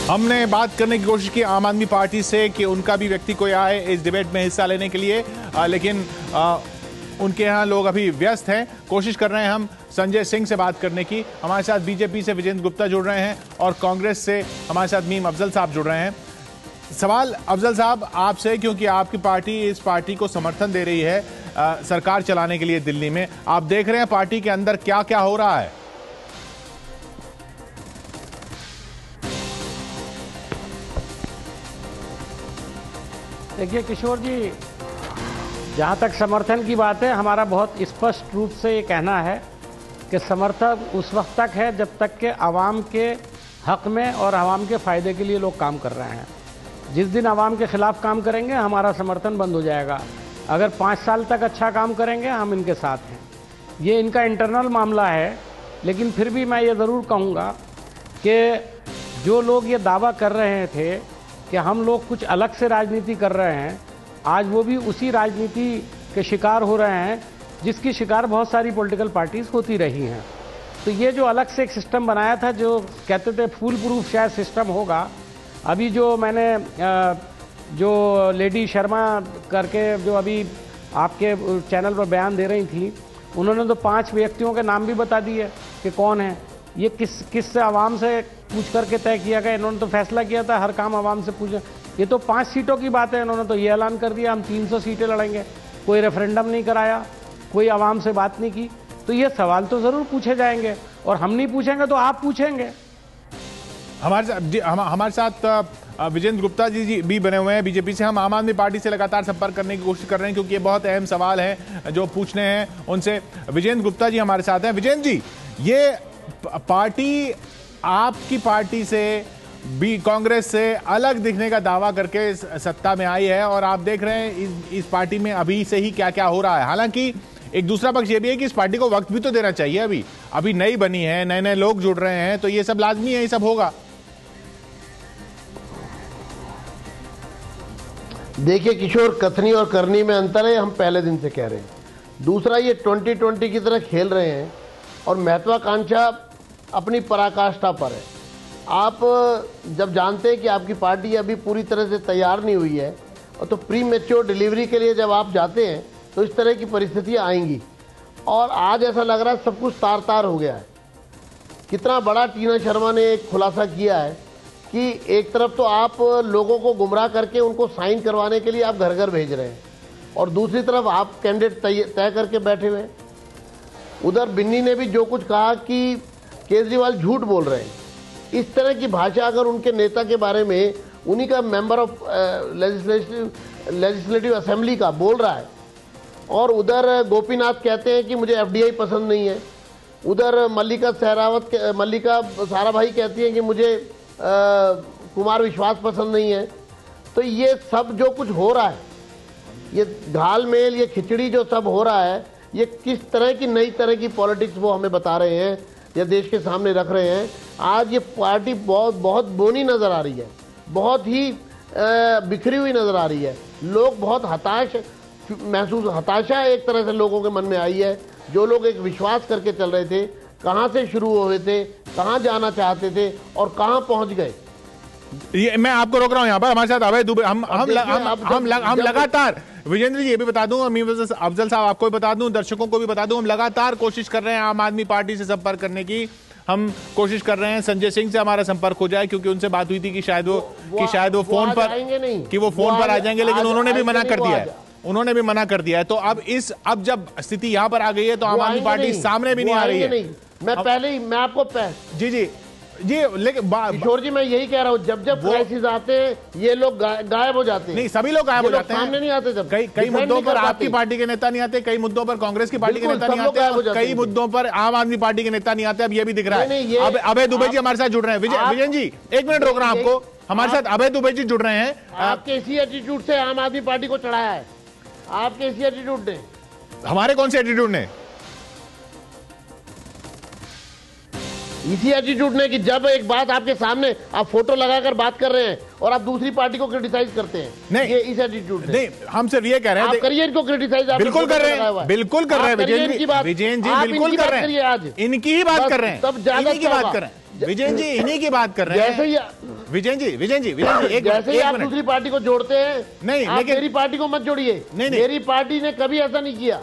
हमने बात करने की कोशिश की आम आदमी पार्टी से कि उनका भी व्यक्ति कोई आए इस डिबेट में हिस्सा लेने के लिए, लेकिन उनके यहाँ लोग अभी व्यस्त हैं। कोशिश कर रहे हैं हम संजय सिंह से बात करने की। हमारे साथ बीजेपी से विजेंद्र गुप्ता जुड़ रहे हैं और कांग्रेस से हमारे साथ मीम अफजल साहब जुड़ रहे हैं। सवाल अफजल साहब आपसे, क्योंकि आपकी पार्टी इस पार्टी को समर्थन दे रही है सरकार चलाने के लिए दिल्ली में। आप देख रहे हैं पार्टी के अंदर क्या क्या हो रहा है? देखिए किशोर जी, जहाँ तक समर्थन की बात है, हमारा बहुत स्पष्ट रूप से ये कहना है कि समर्थन उस वक्त तक है जब तक कि आवाम के हक में और आवाम के फ़ायदे के लिए लोग काम कर रहे हैं। जिस दिन आवाम के ख़िलाफ़ काम करेंगे हमारा समर्थन बंद हो जाएगा। अगर 5 साल तक अच्छा काम करेंगे हम इनके साथ हैं। ये इनका इंटरनल मामला है, लेकिन फिर भी मैं ये ज़रूर कहूँगा कि जो लोग ये दावा कर रहे थे कि हम लोग कुछ अलग से राजनीति कर रहे हैं, आज वो भी उसी राजनीति के शिकार हो रहे हैं जिसकी शिकार बहुत सारी पॉलिटिकल पार्टीज़ होती रही हैं। तो ये जो अलग से एक सिस्टम बनाया था, जो कहते थे फूल प्रूफ शायद सिस्टम होगा, अभी जो मैंने जो लेडी शर्मा करके जो अभी आपके चैनल पर बयान दे रही थी, उन्होंने तो 5 व्यक्तियों के नाम भी बता दिए कि कौन है। ये किस आवाम से पूछ करके तय किया गया? इन्होंने तो फैसला किया था हर काम आवाम से पूछे। ये तो 5 सीटों की बात है, इन्होंने तो ये ऐलान कर दिया हम 300 सीटें लड़ेंगे। कोई रेफरेंडम नहीं कराया, कोई आवाम से बात नहीं की। तो ये सवाल तो ज़रूर पूछे जाएंगे, और हम नहीं पूछेंगे तो आप पूछेंगे। हमारे साथ विजेंद्र गुप्ता जी भी बने हुए हैं बीजेपी से। हम आम आदमी पार्टी से लगातार संपर्क करने की कोशिश कर रहे हैं क्योंकि ये बहुत अहम सवाल है जो पूछने हैं उनसे। विजेंद्र गुप्ता जी हमारे साथ हैं। विजेंद्र जी, ये पार्टी आपकी पार्टी से भी कांग्रेस से अलग दिखने का दावा करके सत्ता में आई है, और आप देख रहे हैं इस पार्टी में अभी से ही क्या क्या हो रहा है। हालांकि एक दूसरा पक्ष ये भी है कि इस पार्टी को वक्त भी तो देना चाहिए। अभी नई बनी है, नए नए लोग जुड़ रहे हैं, तो ये सब लाजमी है, ये सब होगा। देखिए किशोर, कथनी और करनी में अंतर है, हम पहले दिन से कह रहे हैं। दूसरा, ये 2020 की तरह खेल रहे हैं और महत्वाकांक्षा अपनी पराकाष्ठा पर है। आप जब जानते हैं कि आपकी पार्टी अभी पूरी तरह से तैयार नहीं हुई है, और तो प्री मैच्योर डिलीवरी के लिए जब आप जाते हैं तो इस तरह की परिस्थितियां आएंगी। और आज ऐसा लग रहा है सब कुछ तार तार हो गया है। कितना बड़ा टीना शर्मा ने एक खुलासा किया है कि एक तरफ तो आप लोगों को गुमराह करके उनको साइन करवाने के लिए आप घर घर भेज रहे हैं, और दूसरी तरफ आप कैंडिडेट तय करके बैठे हुए हैं। उधर बिन्नी ने भी जो कुछ कहा कि केजरीवाल झूठ बोल रहे हैं, इस तरह की भाषा अगर उनके नेता के बारे में उन्हीं का मेंबर ऑफ लेजिस्लेटिव असेंबली का बोल रहा है, और उधर गोपीनाथ कहते हैं कि मुझे एफडीआई पसंद नहीं है, उधर मल्लिका साराभाई कहती हैं कि मुझे कुमार विश्वास पसंद नहीं है। तो ये सब जो कुछ हो रहा है, ये घालमेल, ये खिचड़ी जो सब हो रहा है, ये किस तरह की नई तरह की पॉलिटिक्स वो हमें बता रहे हैं या देश के सामने रख रहे हैं। आज ये पार्टी बहुत बोनी नज़र आ रही है, बहुत ही बिखरी हुई नज़र आ रही है। लोग बहुत हताशा एक तरह से लोगों के मन में आई है। जो लोग एक विश्वास करके चल रहे थे, कहाँ से शुरू हुए थे, कहाँ जाना चाहते थे और कहाँ पहुँच गए। ये मैं आपको रोक रहा हूँ यहाँ पर। हमारे साथ अभय दुबे, हम लगातार, विजेंद्र जी ये भी बता दूं, अफजल साहब आपको भी बता दूं, दर्शकों को भी बता दूं, हम लगातार कोशिश कर रहे हैं आम आदमी पार्टी से संपर्क करने की। हम कोशिश कर रहे हैं संजय सिंह से हमारा संपर्क हो जाए, क्योंकि उनसे बात हुई थी कि शायद वो फोन पर आ जाएंगे, लेकिन उन्होंने भी मना कर दिया है। तो अब जब स्थिति यहाँ पर आ गई है तो आम आदमी पार्टी सामने भी नहीं आ रही है। मैं आपको जी, लेकिन किशोर जी, मैं यही कह रहा हूँ, जब क्राइसिस आते हैं ये लोग गायब हो जाते हैं। नहीं, सभी लोग गायब हो जाते हैं, सामने नहीं आते। जब कई मुद्दों पर आपकी पार्टी के नेता नहीं आते, कई मुद्दों पर कांग्रेस की पार्टी के नेता नहीं आते, कई मुद्दों पर आम आदमी पार्टी के नेता नहीं आते। अब ये भी दिख रहा है। अब अभय दुबे जी हमारे साथ जुड़ रहे हैं। विजयन जी, 1 मिनट रोक रहा हूं आपको। हमारे साथ अभय दुबे जी जुड़ रहे हैं। आपके इसी एटीट्यूड से आम आदमी पार्टी को चढ़ाया है, आपके इसी एटीट्यूड ने। हमारे कौन से एटीट्यूड ने? इसी एटीट्यूड ने कि जब एक बात आपके सामने आप फोटो लगाकर बात कर रहे हैं और आप दूसरी पार्टी को क्रिटिसाइज करते हैं। नहीं, ये इस एटीट्यूड नहीं, हम सिर्फ ये कह रहे हैं, आप करिए इनको क्रिटिसाइज। बिल्कुल कर रहे हैं, बिल्कुल कर रहे हैं विजयन जी, बिल्कुल कर रहे हैं। इनकी ही बात कर रहे हैं, तब ज्यादा की बात कर रहे हैं विजयन जी, इन्हीं की बात कर रहे हैं। जैसे विजयन जी एक जैसे ही आप मिनट। दूसरी पार्टी को जोड़ते हैं, नहीं, आप लेकिन मेरी पार्टी को मत जोड़िए। नहीं। मेरी पार्टी ने कभी ऐसा नहीं किया।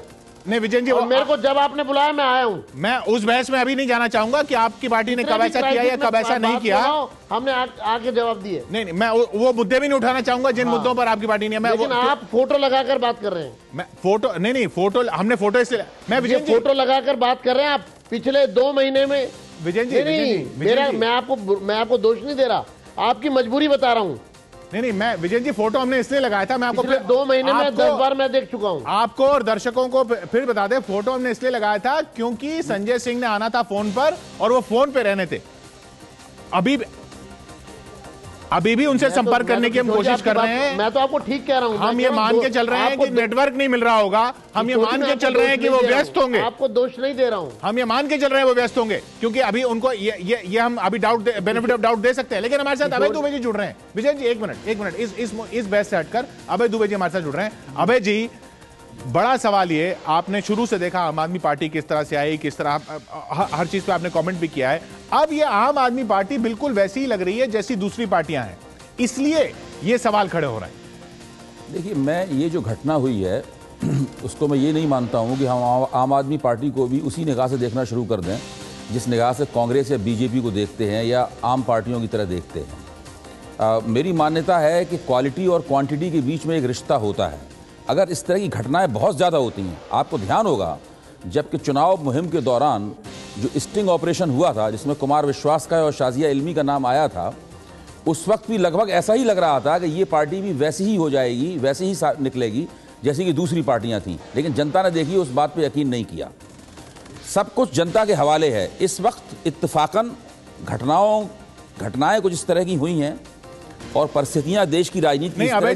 नहीं विजयन जी, और मेरे को जब आपने बुलाया मैं आया हूं। मैं उस बहस में अभी नहीं जाना चाहूंगा कि आपकी पार्टी ने कब ऐसा किया या कब ऐसा नहीं किया। हमने आके जवाब दिए। नहीं, मैं वो मुद्दे भी नहीं उठाना चाहूंगा जिन मुद्दों पर आपकी पार्टी ने। लेकिन आप फोटो लगाकर बात कर रहे हैं। मैं फोटो नहीं, फोटो हमने फोटो इसलिए मैं विजयन जी फोटो लगाकर बात कर रहे हैं आप पिछले 2 महीने में। विजयन जी मेरा मैं आपको दोष नहीं दे रहा, आपकी मजबूरी बता रहा हूं। नहीं, मैं विजयन जी फोटो हमने इसलिए लगाया था, मैं आपको पिछले 2 महीने में 10 बार मैं देख चुका हूं। आपको और दर्शकों को फिर बता दें, फोटो हमने इसलिए लगाया था क्योंकि संजय सिंह ने आना था फोन पर और वो फोन पे रहने थे। अभी भी उनसे संपर्क करने की हम कोशिश कर रहे हैं। मैं तो आपको ठीक कह रहा हूं। हम ये मान के चल रहे हैं कि नेटवर्क नहीं मिल रहा होगा, हम ये मान के चल रहे हैं कि वो व्यस्त होंगे। आपको दोष नहीं दे रहा हूं। हम ये मान के चल रहे हैं वो व्यस्त होंगे, क्योंकि अभी उनको ये हम अभी बेनिफिट ऑफ डाउट दे सकते हैं। लेकिन हमारे साथ अभय दुबे जी जुड़ रहे हैं। विजय जी एक मिनट इस बहस से हटकर अभय दुबे जी हमारे साथ जुड़ रहे हैं। अभय जी, बड़ा सवाल ये, आपने शुरू से देखा आम आदमी पार्टी किस तरह से आई, किस तरह हर चीज पे आपने कमेंट भी किया है। अब ये आम आदमी पार्टी बिल्कुल वैसी ही लग रही है जैसी दूसरी पार्टियां हैं, इसलिए ये सवाल खड़े हो रहे हैं। देखिए, मैं ये जो घटना हुई है उसको मैं ये नहीं मानता हूँ कि हम आम आदमी पार्टी को भी उसी निगाह से देखना शुरू कर दें जिस निगाह से कांग्रेस या बीजेपी को देखते हैं या आम पार्टियों की तरह देखते हैं। मेरी मान्यता है कि क्वालिटी और क्वांटिटी के बीच में एक रिश्ता होता है। अगर इस तरह की घटनाएं बहुत ज़्यादा होती हैं, आपको ध्यान होगा जबकि चुनाव मुहिम के दौरान जो स्टिंग ऑपरेशन हुआ था जिसमें कुमार विश्वास का और शाजिया इल्मी का नाम आया था, उस वक्त भी लगभग ऐसा ही लग रहा था कि ये पार्टी भी वैसी ही हो जाएगी, वैसी ही निकलेगी जैसी कि दूसरी पार्टियां थीं। लेकिन जनता ने देखी, उस बात पे यकीन नहीं किया। सब कुछ जनता के हवाले है। इस वक्त इत्तेफाकन घटनाएं कुछ इस तरह की हुई हैं और परिस्थितियां देश की राजनीति नहीं। अभय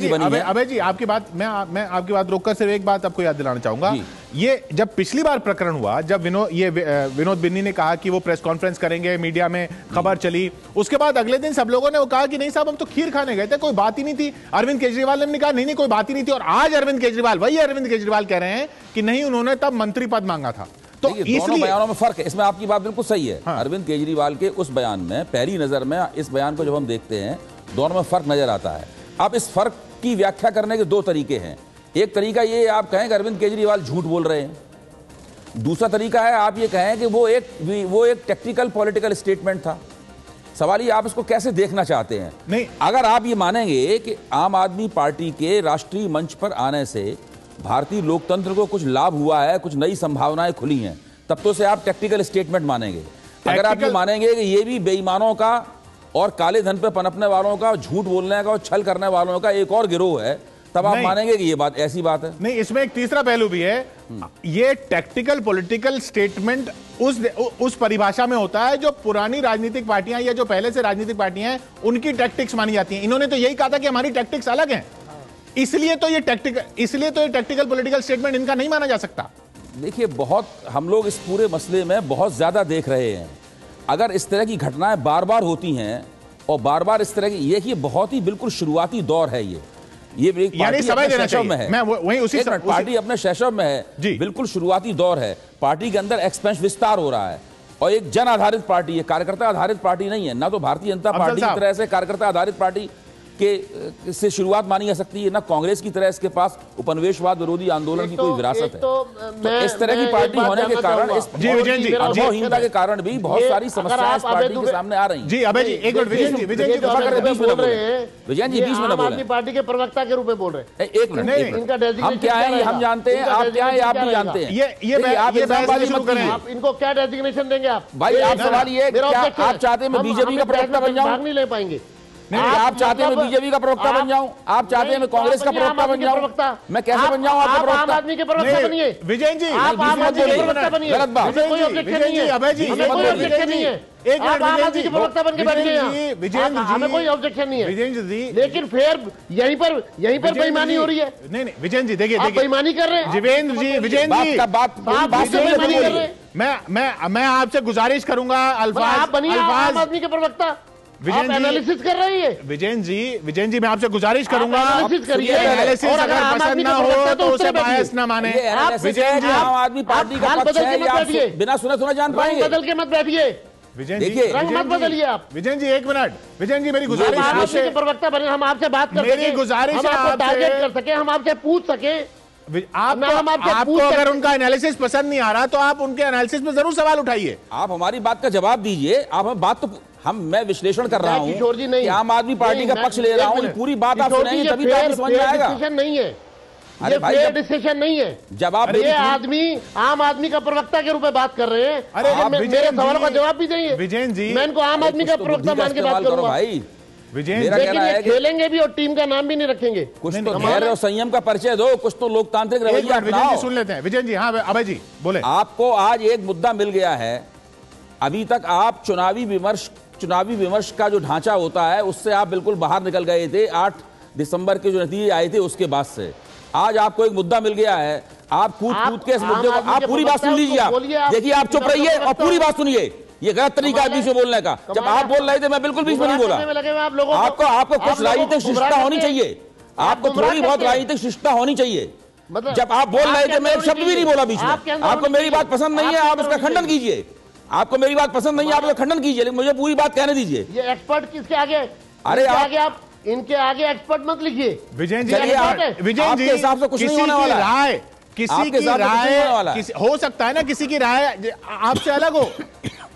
जी आपकी बात, मैं आपकी बात रोककर सिर्फ एक बात आपको याद दिलाना चाहूंगा। ये जब पिछली बार प्रकरण हुआ, जब विनोद बिन्नी ने कहा कि वो प्रेस कॉन्फ्रेंस करेंगे, मीडिया में खबर चली, उसके बाद अगले दिन सब लोगों ने वो कहा कि नहीं साहब हम तो खीर खाने गए थे, कोई बात ही नहीं थी। अरविंद केजरीवाल ने कहा नहीं कोई बात ही नहीं थी। और आज वही अरविंद केजरीवाल कह रहे हैं कि नहीं, उन्होंने तब मंत्री पद मांगा था। तो दोनों बयानों में फर्क है। इसमें आपकी बात बिल्कुल सही है। हाँ। अरविंद केजरीवाल के उस बयान में, पहली नजर में इस बयान को जब हम देखते हैं, दोनों में फर्क नजर आता है। अब इस फर्क की व्याख्या करने के 2 तरीके हैं। एक तरीका ये आप कहें कि अरविंद केजरीवाल झूठ बोल रहे हैं। दूसरा तरीका है आप ये कहें कि वो एक टेक्निकल पॉलिटिकल स्टेटमेंट था। सवाल ये आप इसको कैसे देखना चाहते हैं। नहीं, अगर आप ये मानेंगे कि आम आदमी पार्टी के राष्ट्रीय मंच पर आने से भारतीय लोकतंत्र को कुछ लाभ हुआ है, कुछ नई संभावनाएं खुली हैं, तब तो से आप टेक्निकल स्टेटमेंट मानेंगे। अगर आप ये मानेंगे कि ये भी बेईमानों का और काले धन पे पनपने वालों का, झूठ बोलने का और छल करने वालों का एक और गिरोह है, तब आप मानेंगे कि ये बात ऐसी बात है। नहीं, इसमें एक तीसरा पहलू भी है। ये टेक्टिकल पॉलिटिकल स्टेटमेंट उस परिभाषा में होता है जो पुरानी राजनीतिक पार्टियां या जो पहले से राजनीतिक पार्टियां हैं उनकी टैक्टिक्स मानी जाती हैं। इन्होंने तो यही कहा था कि हमारी टैक्टिक्स अलग हैं, इसलिए तो ये टेक्टिकल पॉलिटिकल स्टेटमेंट इनका नहीं माना जा सकता। देखिए, बहुत हम लोग इस पूरे मसले में बहुत ज्यादा देख रहे हैं। अगर इस तरह की घटनाएं बार बार होती हैं और बार बार इस तरह की, ये बहुत ही बिल्कुल शुरुआती दौर है। ये पार्टी अपने शैशव में है। मैं वहीं उसी पार्टी अपने शैशव में है, बिल्कुल शुरुआती दौर है। पार्टी के अंदर एक्सपेंशन विस्तार हो रहा है और एक जन आधारित पार्टी है, कार्यकर्ता आधारित पार्टी नहीं है। ना तो भारतीय जनता पार्टी की तरह से कार्यकर्ता आधारित पार्टी के से शुरुआत मानी जा सकती है, ना कांग्रेस की तरह इसके पास उपनिवेशवाद विरोधी आंदोलन की कोई विरासत है। तो इस तरह की पार्टी होने के कारण, इस अनुभवहीनता के कारण भी बहुत सारी समस्याएं इस पार्टी के सामने आ रही हैं। जी अभय जी, एक मिनट, विजयन जी विजयन जी बीच में पार्टी पार्टी के प्रवक्ता के रूप में बोल रहे हैं। एक मिनट, इनका हम क्या है हम जानते हैं, आप क्या है आप भी जानते हैं। ये आप इल्जामबाजी मत करें। आप इनको क्या डेजिग्नेशन देंगे आप? भाई आप सवाल ये, आप चाहते हैं मैं बीजेपी का प्रवक्ता बन जाऊं? नहीं ले पाएंगे। नहीं, आप चाहते हैं मैं बीजेपी का प्रवक्ता बन जाऊं? आप चाहते हैं मैं कांग्रेस का प्रवक्ता बन जाऊं? मैं कैसे बन जाऊं आपका प्रवक्ता? आम आदमी के प्रवक्ता बनिए। विजयन जी, आप आम आदमी के प्रवक्ता बनिए। गलत बात। कोई ऑब्जेक्शन नहीं है। अभय जी, कोई ऑब्जेक्शन नहीं है। एक आप आम आदमी के प्रवक्ता बन के बैठिए। विजयन जी, हमें कोई ऑब्जेक्शन नहीं है। विजयन जी, लेकिन फिर यहीं पर बेईमानी हो रही है। नहीं, विजयन जी देखिए, आप बेईमानी कर रहे हैं। विजयन जी, मैं आपसे गुजारिश करूंगा, आप बनिए आम आदमी के प्रवक्ता। विजयन जी एनालिसिस कर रही है। विजयन जी मैं आपसे गुजारिश करूंगा, एनालिसिस करिए। एनालिसिस अगर पसंद ना हो तो उसे बायस ना माने। विजयन जी, आम आदमी पार्टी का पक्ष है, बिना सुने जान पाएंगे। बदल के मत बैठिए। देखिए रंग मत बदलिए आप। विजयन जी एक मिनट, विजयन जी मेरी गुजारिश है आपसे, प्रवक्ता बने, हम आपसे बात कर मेरी गुजारिश है आपसे, टारगेट कर सके, हम आपसे पूछ सके। आपको अगर उनका एनालिसिस पसंद नहीं आ रहा तो आप उनके एनालिसिस पे जरूर सवाल उठाइए। आप हमारी बात का जवाब दीजिए। आप हम बात तो मैं विश्लेषण कर रहा हूं किशोर जी नहीं, आम आदमी पार्टी का पक्ष ले रहा हूं, पूरी बात आप सुनेंगे तभी तो आपको समझ में आएगा। नहीं है, अरे भाई ये डिसीजन नहीं है। जब आप ये आदमी आम आदमी का प्रवक्ता के रूप में बात कर रहे हैं। अरे मेरे सवालों का जवाब भी देंगे विजयन जी, मैं इनको आम आदमी का प्रवक्ता मान के बात करूंगा भाई। विजयन मेरा कहना है कि खेलेंगे भी और टीम का नाम भी नहीं रखेंगे। कुछ तो धैर्य और संयम का परिचय दो, कुछ तो लोकतांत्रिक रवैया विजयन अपनाओ। जी सुन लेते हैं। विजयन जी, हाँ अभय जी बोले। आपको आज एक मुद्दा मिल गया है। अभी तक आप चुनावी विमर्श का जो ढांचा होता है उससे आप बिल्कुल बाहर निकल गए थे 8 दिसंबर के जो नतीजे आए थे उसके बाद से। आज आपको एक मुद्दा मिल गया है, आप कूद के इस मुद्दे को, आप पूरी बात सुन लीजिए। आप देखिए, आप चुप रहिए और पूरी बात सुनिए। ये गलत तरीका है बीच में बोलने का। जब आप बोल रहे थे मैं बिल्कुल बीच में नहीं बोला। आपको कुछ राजनीतिक शिष्टता होनी चाहिए, आपको थोड़ी बहुत राजनीतिक शिष्टता होनी चाहिए। जब आप बोल रहे थे मैं एक शब्द भी नहीं बोला बीच में। आपको मेरी बात पसंद नहीं है, आप उसका खंडन कीजिए। आपको मेरी बात पसंद नहीं है, आप उसका खंडन कीजिए, लेकिन मुझे पूरी बात कहने दीजिए। ये एक्सपर्ट किसके आगे? अरे आप इनके आगे एक्सपर्ट मत लिखिए। विजयन जी, विजयन जी हिसाब से कुछ नहीं होने वाला है। किसी की राय हो सकता है ना, किसी की राय आपसे अलग हो,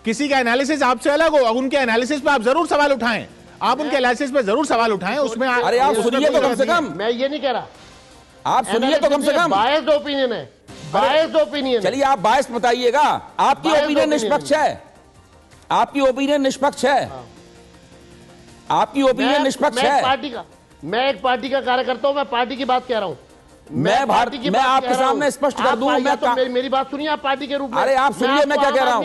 किसी का एनालिसिस आपसे अलग हो, उनके एनालिसिस पे आप जरूर सवाल उठाएं, आप उनके एनालिसिस पे जरूर सवाल उठाएं। उसमें अरे आप सुनिए तो कम से कम। मैं ये नहीं कह रहा, आप सुनिए तो कम से कम। बायस्ड ओपिनियन है, बायस्ड ओपिनियन। चलिए आप बायस्ड बताइएगा। आपकी ओपिनियन निष्पक्ष है, आपकी ओपिनियन निष्पक्ष है, आपकी ओपिनियन निष्पक्ष है। मैं एक पार्टी का कार्यकर्ता हूं, मैं पार्टी की बात कह रहा हूं। मैं आपके सामने स्पष्ट कर दूं, मेरी बात सुनिए आप पार्टी के रूप में। अरे आप सुनिए मैं क्या कह रहा हूं,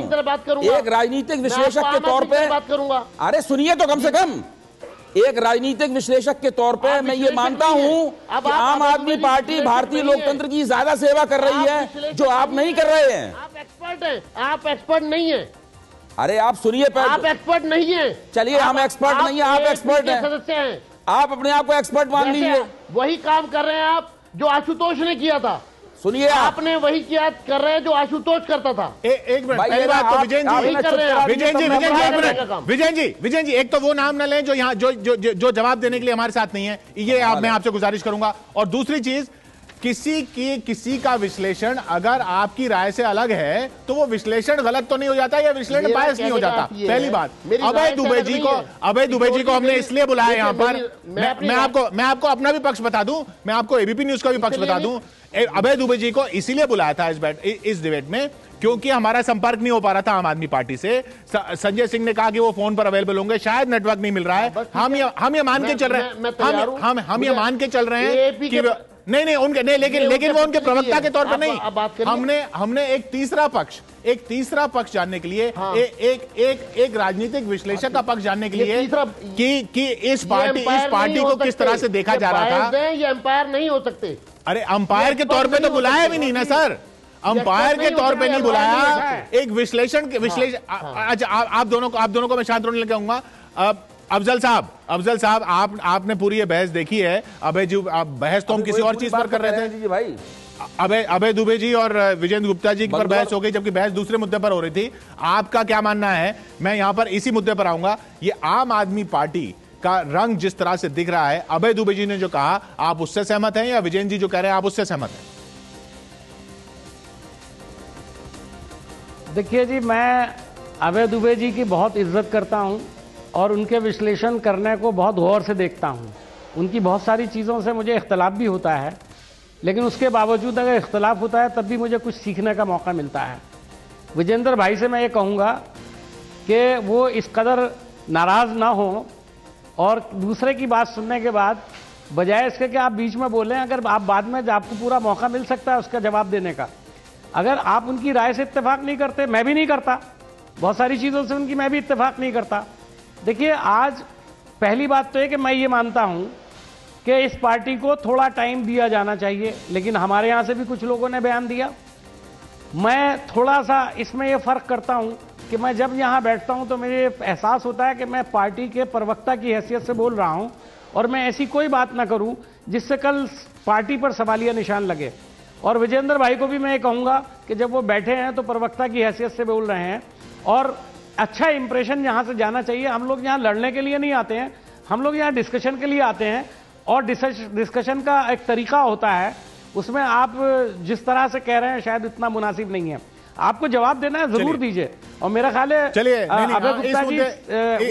एक राजनीतिक विश्लेषक के तौर पे बात करूंगा। अरे सुनिए तो कम से कम। एक राजनीतिक विश्लेषक के तौर पे मैं ये मानता हूं कि आम आदमी पार्टी भारतीय लोकतंत्र की ज्यादा सेवा कर रही है जो आप नहीं कर रहे हैं। आप एक्सपर्ट हैं, आप एक्सपर्ट नहीं है। अरे आप सुनिए, आप एक्सपर्ट नहीं है। चलिए हम एक्सपर्ट नहीं है, आप एक्सपर्ट हैं, सदस्य हैं। आप अपने आप को एक्सपर्ट मान लीजिए। वही काम कर रहे हैं आप जो आशुतोष ने किया था। सुनिए, आपने वही किया कर रहे हैं जो आशुतोष करता था। एक मिनट, पहली बात तो विजयन जी विजयन जी एक तो वो नाम न लें जो यहाँ जो जवाब देने के लिए हमारे साथ नहीं है, ये मैं आपसे गुजारिश करूंगा। और दूसरी चीज, किसी का विश्लेषण अगर आपकी राय से अलग है तो वो विश्लेषण गलत तो नहीं हो जाता या विश्लेषण बायस नहीं हो जाता। पहली बात, अभय दुबे जी को हमने इसलिए बुलाया यहाँ पर। मैं आपको अपना भी पक्ष बता दूं, मैं आपको एबीपी न्यूज का भी पक्ष बता दूं। अभय दुबे जी को इसीलिए बुलाया था इस डिबेट में क्योंकि हमारा संपर्क नहीं हो पा रहा था आम आदमी पार्टी से। संजय सिंह ने कहा कि वो फोन पर अवेलेबल होंगे, शायद नेटवर्क नहीं मिल रहा है। हम ये मान के चल रहे हैं, हम ये मान के चल रहे हैं कि नहीं उनके नहीं, लेकिन वो उनके प्रवक्ता के तौर पर नहीं। हमने एक तीसरा पक्ष जानने के लिए, एक राजनीतिक विश्लेषक का पक्ष जानने के लिए कि इस पार्टी को किस तरह से देखा जा रहा था। ये एम्पायर नहीं हो सकते। अरे अंपायर के तौर पे तो बुलाया भी नहीं ना सर, अंपायर के तौर पे नहीं बुलाया, एक विश्लेषण अच्छा आप दोनों को मैं शांत रोने लगाऊंगा। अफजल साहब आपने पूरी ये बहस देखी है। अभय जी, बहस तो हम किसी और चीज पर कर रहे थे भाई। अभय दुबे जी और विजेंद्र गुप्ता जी पर बहस हो गई, जबकि बहस दूसरे मुद्दे पर हो रही थी। आपका क्या मानना है? मैं यहां पर इसी मुद्दे पर आऊंगा। ये आम आदमी पार्टी का रंग जिस तरह से दिख रहा है, अभय दुबे जी ने जो कहा, आप उससे सहमत हैं या विजेंद्र जी जो कह रहे हैं आप उससे सहमत हैं? देखिए जी, मैं अभय दुबे जी की बहुत इज्जत करता हूं और उनके विश्लेषण करने को बहुत गौर से देखता हूं। उनकी बहुत सारी चीज़ों से मुझे इख्तलाफ भी होता है, लेकिन उसके बावजूद अगर इख्तलाफ होता है तब भी मुझे कुछ सीखने का मौका मिलता है। विजेंद्र भाई से मैं ये कहूँगा कि वो इस कदर नाराज़ ना हो और दूसरे की बात सुनने के बाद बजाय इसके कि आप बीच में बोलें, अगर आप बाद में आपको पूरा मौका मिल सकता है उसका जवाब देने का। अगर आप उनकी राय से इत्तेफाक नहीं करते, मैं भी नहीं करता, बहुत सारी चीज़ों से उनकी मैं भी इत्तेफाक नहीं करता। देखिए, आज पहली बात तो है कि मैं ये मानता हूं कि इस पार्टी को थोड़ा टाइम दिया जाना चाहिए, लेकिन हमारे यहां से भी कुछ लोगों ने बयान दिया। मैं थोड़ा सा इसमें ये फ़र्क करता हूं कि मैं जब यहां बैठता हूं तो मुझे एहसास होता है कि मैं पार्टी के प्रवक्ता की हैसियत से बोल रहा हूं और मैं ऐसी कोई बात ना करूं जिससे कल पार्टी पर सवालिया निशान लगे। और विजेंद्र भाई को भी मैं ये कहूँगा कि जब वो बैठे हैं तो प्रवक्ता की हैसियत से बोल रहे हैं और अच्छा इंप्रेशन यहाँ से जाना चाहिए। हम लोग यहाँ लड़ने के लिए नहीं आते हैं, हम लोग यहाँ डिस्कशन के लिए आते हैं, और डिस्कशन का एक तरीका होता है, उसमें आप जिस तरह से कह रहे हैं शायद इतना मुनासिब नहीं है। आपको जवाब देना है जरूर दीजिए, और मेरा ख्याल है चलिए अभय गुप्ता जी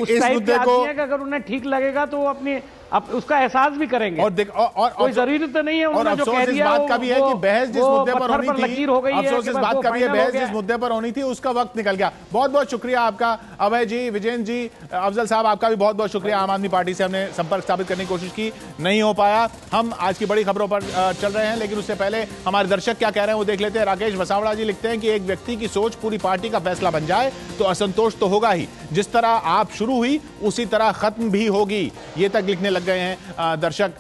उस टाइप के आदमी है कि अगर उन्हें ठीक लगेगा तो वो अपनी उसका एहसास भी करेंगे, और कोई जरूरी तो नहीं है उन्होंने जो कह दिया। बात का भी है कि बहस जिस मुद्दे पर होनी थी, लकीर हो गई है, अफसोस इस बात का भी है, बहस जिस मुद्दे पर होनी थी उसका वक्त निकल गया। बहुत बहुत शुक्रिया आपका अभय जी, विजेंद्र जी, अफजल साहब, आपका भी बहुत बहुत शुक्रिया। आम आदमी पार्टी से हमने संपर्क स्थापित करने की कोशिश की, नहीं हो पाया। हम आज की बड़ी खबरों पर चल रहे हैं, लेकिन उससे पहले हमारे दर्शक क्या कह रहे हैं वो देख लेते हैं। राकेश वसावड़ा जी लिखते हैं कि एक व्यक्ति की सोच पूरी पार्टी का फैसला बन जाए तो असंतोष तो होगा ही, जिस तरह आप शुरू हुई उसी तरह खत्म भी होगी, ये तक लिखने लग गए हैं दर्शक।